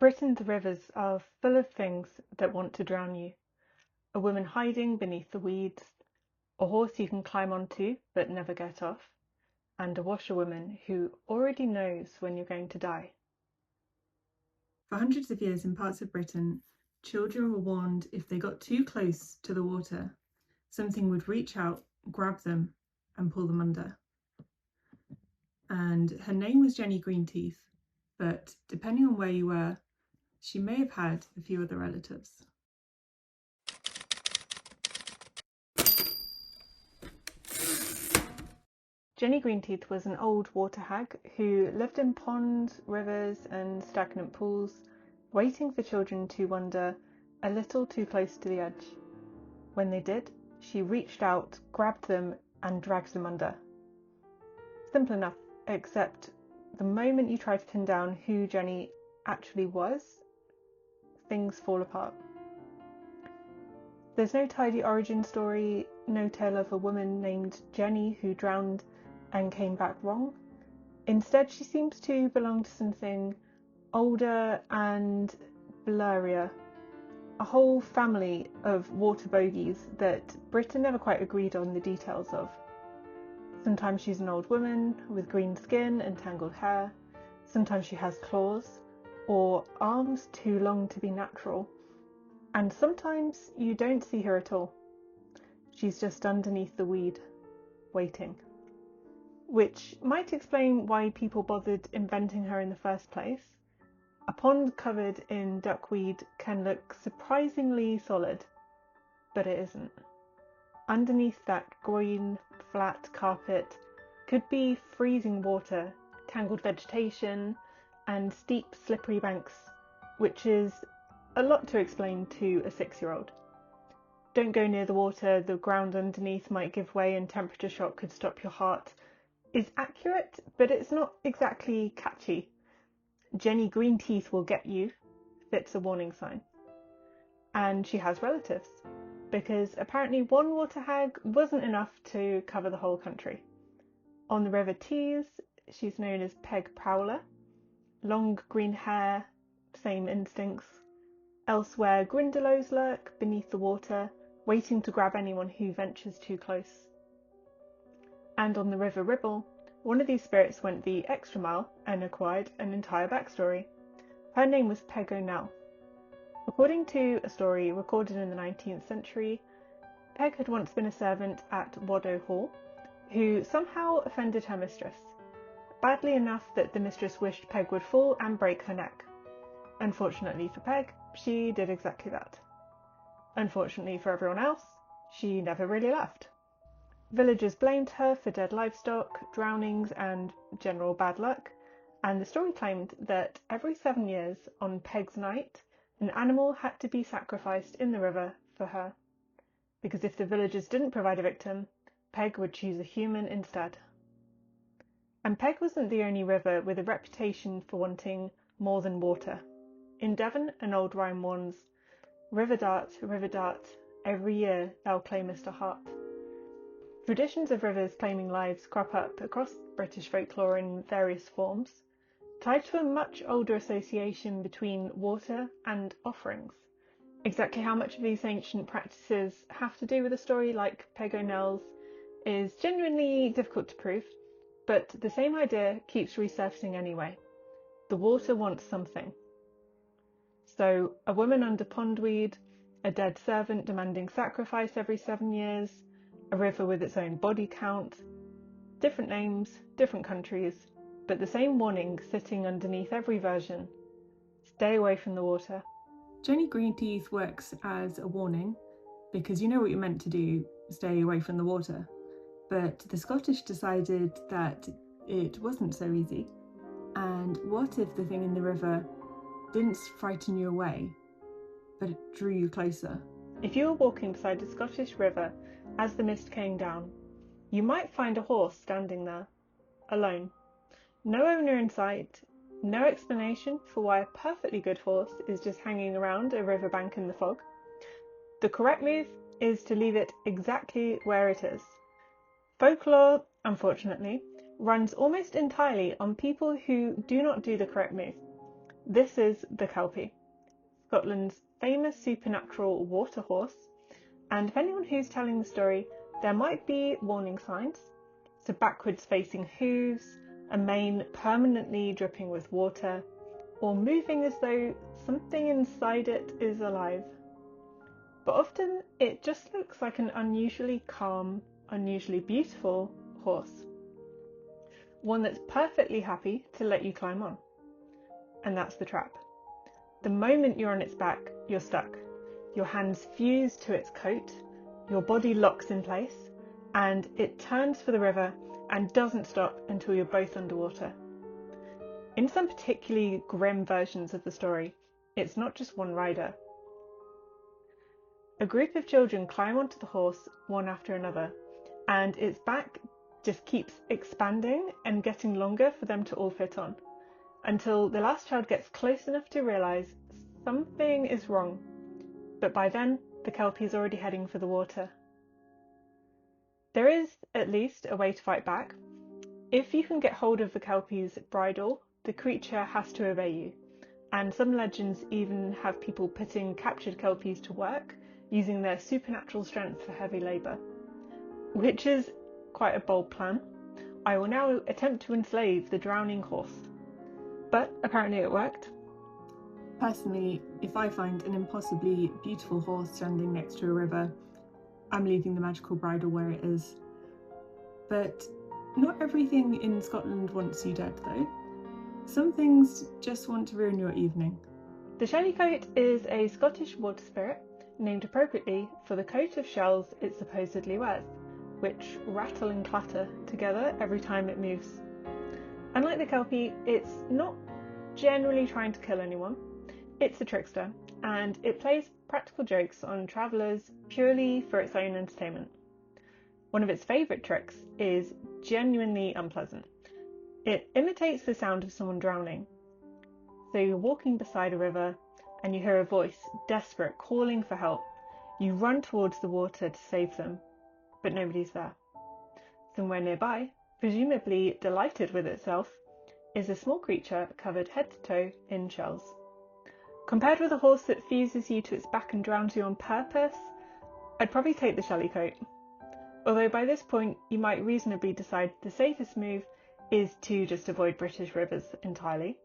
Britain's rivers are full of things that want to drown you. A woman hiding beneath the weeds, a horse you can climb onto but never get off, and a washerwoman who already knows when you're going to die. For hundreds of years in parts of Britain, children were warned if they got too close to the water, something would reach out, grab them, and pull them under. And her name was Jenny Greenteeth, but depending on where you were, she may have had a few other relatives. Jenny Greenteeth was an old water hag who lived in ponds, rivers, and stagnant pools, waiting for children to wander a little too close to the edge. When they did, she reached out, grabbed them, and dragged them under. Simple enough, except the moment you try to pin down who Jenny actually was, things fall apart. There's no tidy origin story, no tale of a woman named Jenny who drowned and came back wrong. Instead, she seems to belong to something older and blurrier, a whole family of water bogies that Britain never quite agreed on the details of. Sometimes she's an old woman with green skin and tangled hair, sometimes she has claws, or arms too long to be natural, and sometimes you don't see her at all. She's just underneath the weed, waiting. Which might explain why people bothered inventing her in the first place. A pond covered in duckweed can look surprisingly solid, but it isn't. Underneath that green, flat carpet could be freezing water, tangled vegetation, and steep, slippery banks, which is a lot to explain to a 6-year-old. Don't go near the water, the ground underneath might give way and temperature shock could stop your heart, is accurate, but it's not exactly catchy. Jenny Greenteeth will get you fits a warning sign. And she has relatives, because apparently one water hag wasn't enough to cover the whole country. On the River Tees, she's known as Peg Prowler. Long green hair, same instincts. Elsewhere, Grindelows lurk beneath the water, waiting to grab anyone who ventures too close. And on the River Ribble, one of these spirits went the extra mile and acquired an entire backstory. Her name was Peg O'Neill. According to a story recorded in the 19th century, Peg had once been a servant at Waddow Hall, who somehow offended her mistress, badly enough that the mistress wished Peg would fall and break her neck. Unfortunately for Peg, she did exactly that. Unfortunately for everyone else, she never really left. Villagers blamed her for dead livestock, drownings, and general bad luck, and the story claimed that every 7 years, on Peg's night, an animal had to be sacrificed in the river for her, because if the villagers didn't provide a victim, Peg would choose a human instead. And Peg wasn't the only river with a reputation for wanting more than water. In Devon, an old rhyme warns, river dart, every year thou claimest a heart." Traditions of rivers claiming lives crop up across British folklore in various forms, tied to a much older association between water and offerings. Exactly how much of these ancient practices have to do with a story like Peg O'Neill's is genuinely difficult to prove, but the same idea keeps resurfacing anyway. The water wants something. So, a woman under pondweed, a dead servant demanding sacrifice every 7 years, a river with its own body count, different names, different countries, but the same warning sitting underneath every version. Stay away from the water. Jenny Greenteeth works as a warning because you know what you're meant to do, stay away from the water. But the Scottish decided that it wasn't so easy. And what if the thing in the river didn't frighten you away, but it drew you closer? If you were walking beside a Scottish river as the mist came down, you might find a horse standing there, alone. No owner in sight, no explanation for why a perfectly good horse is just hanging around a riverbank in the fog. The correct move is to leave it exactly where it is. Folklore, unfortunately, runs almost entirely on people who do not do the correct move. This is the Kelpie, Scotland's famous supernatural water horse, and depending on who's telling the story, there might be warning signs, so backwards facing hooves, a mane permanently dripping with water, or moving as though something inside it is alive. But often it just looks like an unusually calm, unusually beautiful horse. One that's perfectly happy to let you climb on. And that's the trap. The moment you're on its back, you're stuck. Your hands fuse to its coat, your body locks in place, and it turns for the river and doesn't stop until you're both underwater. In some particularly grim versions of the story, it's not just one rider. A group of children climb onto the horse one after another, and its back just keeps expanding and getting longer for them to all fit on, until the last child gets close enough to realise something is wrong. But by then, the Kelpie is already heading for the water. There is, at least, a way to fight back. If you can get hold of the Kelpie's bridle, the creature has to obey you, and some legends even have people putting captured Kelpies to work, using their supernatural strength for heavy labour. Which is quite a bold plan. I will now attempt to enslave the drowning horse. But apparently it worked. Personally, if I find an impossibly beautiful horse standing next to a river, I'm leaving the magical bridle where it is. But not everything in Scotland wants you dead, though. Some things just want to ruin your evening. The Shellycoat is a Scottish water spirit, named appropriately for the coat of shells it supposedly wears, which rattle and clatter together every time it moves. Unlike the Kelpie, it's not generally trying to kill anyone. It's a trickster, and it plays practical jokes on travellers purely for its own entertainment. One of its favourite tricks is genuinely unpleasant. It imitates the sound of someone drowning. So you're walking beside a river and you hear a voice, desperate, calling for help. You run towards the water to save them, but nobody's there. Somewhere nearby, presumably delighted with itself, is a small creature covered head to toe in shells. Compared with a horse that fuses you to its back and drowns you on purpose, I'd probably take the Shellycoat. Although by this point you might reasonably decide the safest move is to just avoid British rivers entirely.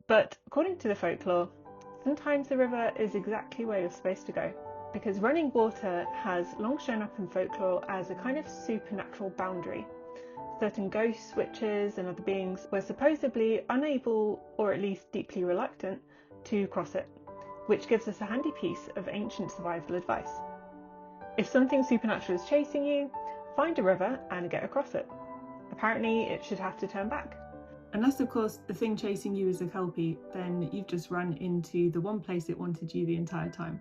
But according to the folklore, sometimes the river is exactly where you're supposed to go, because running water has long shown up in folklore as a kind of supernatural boundary. Certain ghosts, witches and other beings were supposedly unable, or at least deeply reluctant, to cross it, which gives us a handy piece of ancient survival advice. If something supernatural is chasing you, find a river and get across it. Apparently it should have to turn back. Unless, of course, the thing chasing you is a Kelpie, then you've just run into the one place it wanted you the entire time.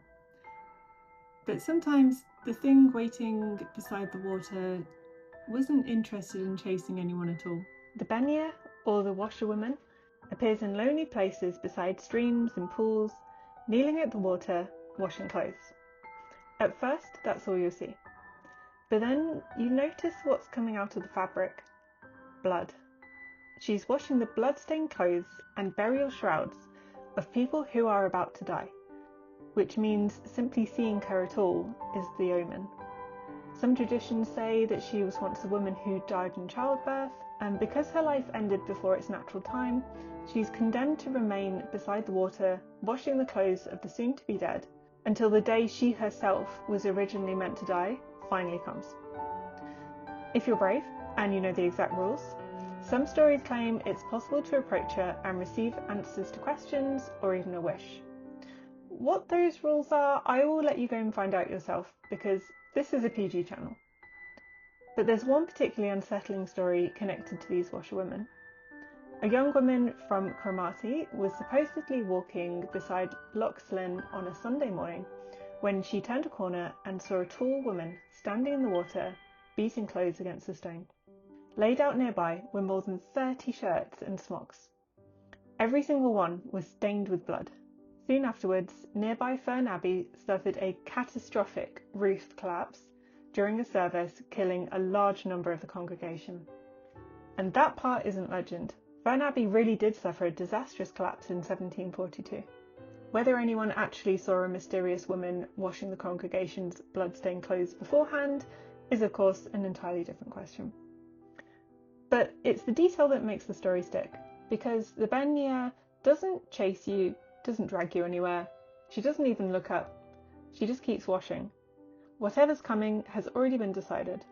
But sometimes the thing waiting beside the water wasn't interested in chasing anyone at all. The Bean Nighe, or the washerwomen, appears in lonely places beside streams and pools, kneeling at the water, washing clothes. At first, that's all you'll see. But then you notice what's coming out of the fabric. Blood. She's washing the blood-stained clothes and burial shrouds of people who are about to die, which means simply seeing her at all is the omen. Some traditions say that she was once a woman who died in childbirth, and because her life ended before its natural time, she's condemned to remain beside the water, washing the clothes of the soon-to-be dead, until the day she herself was originally meant to die finally comes. If you're brave, and you know the exact rules, some stories claim it's possible to approach her and receive answers to questions, or even a wish. What those rules are, I will let you go and find out yourself, because this is a PG channel. But there's one particularly unsettling story connected to these washerwomen. A young woman from Cromarty was supposedly walking beside Loch Slin on a Sunday morning when she turned a corner and saw a tall woman standing in the water, beating clothes against a stone. Laid out nearby were more than 30 shirts and smocks. Every single one was stained with blood. Soon afterwards, nearby Fern Abbey suffered a catastrophic roof collapse during a service, killing a large number of the congregation. And that part isn't legend. Burn Abbey really did suffer a disastrous collapse in 1742. Whether anyone actually saw a mysterious woman washing the congregation's blood-stained clothes beforehand is of course an entirely different question. But it's the detail that makes the story stick, because the Bean Nighe doesn't chase you, doesn't drag you anywhere, she doesn't even look up, she just keeps washing. Whatever's coming has already been decided.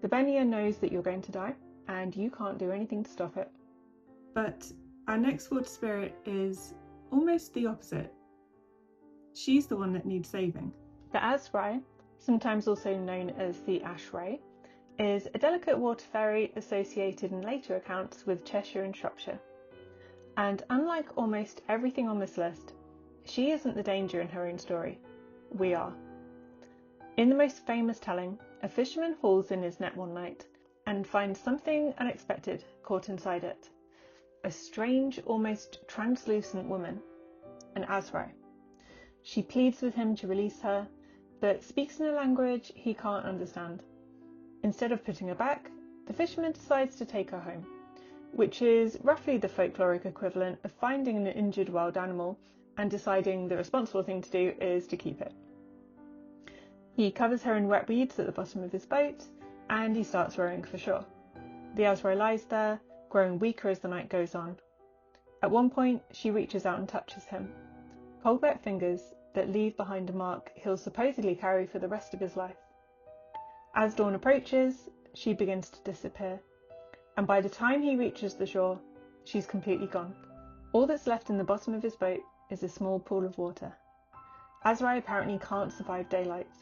The Bean Nighe knows that you're going to die, and you can't do anything to stop it. But our next water spirit is almost the opposite. She's the one that needs saving. The Asrai, sometimes also known as the Asrai, is a delicate water fairy associated in later accounts with Cheshire and Shropshire. And unlike almost everything on this list, she isn't the danger in her own story. We are. In the most famous telling, a fisherman hauls in his net one night and finds something unexpected caught inside it. A strange, almost translucent woman, an Asrai. She pleads with him to release her, but speaks in a language he can't understand. Instead of putting her back, the fisherman decides to take her home, which is roughly the folkloric equivalent of finding an injured wild animal and deciding the responsible thing to do is to keep it. He covers her in wet weeds at the bottom of his boat, and he starts rowing for shore. The Asrai lies there, growing weaker as the night goes on. At one point, she reaches out and touches him. Cold wet fingers that leave behind a mark he'll supposedly carry for the rest of his life. As dawn approaches, she begins to disappear, and by the time he reaches the shore, she's completely gone. All that's left in the bottom of his boat is a small pool of water. Asrai apparently can't survive daylight.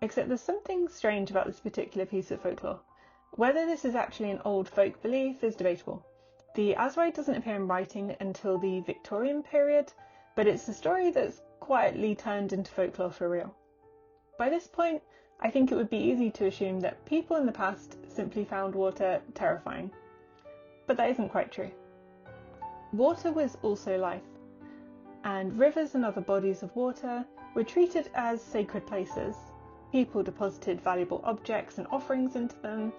Except there's something strange about this particular piece of folklore. Whether this is actually an old folk belief is debatable. The Asrai doesn't appear in writing until the Victorian period, but it's a story that's quietly turned into folklore for real. By this point, I think it would be easy to assume that people in the past simply found water terrifying. But that isn't quite true. Water was also life, and rivers and other bodies of water were treated as sacred places. People deposited valuable objects and offerings into them,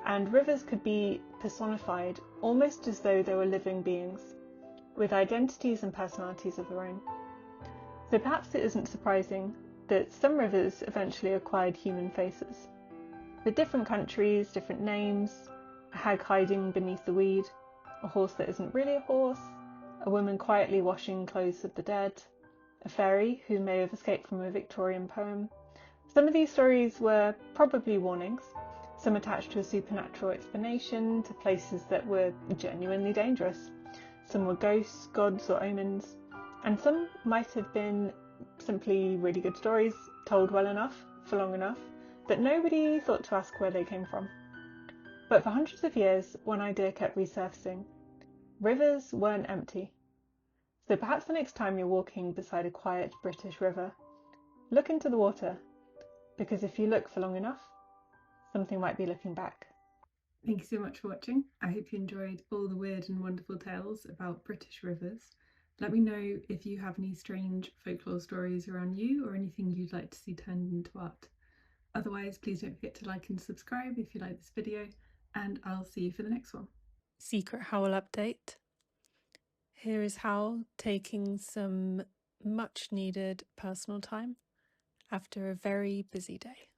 and rivers could be personified almost as though they were living beings, with identities and personalities of their own. So perhaps it isn't surprising that some rivers eventually acquired human faces. With different countries, different names, a hag hiding beneath the weed, a horse that isn't really a horse, a woman quietly washing clothes of the dead, a fairy who may have escaped from a Victorian poem. Some of these stories were probably warnings, some attached to a supernatural explanation, to places that were genuinely dangerous. Some were ghosts, gods or omens, and some might have been simply really good stories, told well enough, for long enough, that nobody thought to ask where they came from. But for hundreds of years, one idea kept resurfacing. Rivers weren't empty. So perhaps the next time you're walking beside a quiet British river, look into the water, because if you look for long enough, something might be looking back. Thank you so much for watching. I hope you enjoyed all the weird and wonderful tales about British rivers. Let me know if you have any strange folklore stories around you or anything you'd like to see turned into art. Otherwise, please don't forget to like and subscribe if you like this video, and I'll see you for the next one. Secret Howl update. Here is Howl taking some much needed personal time after a very busy day.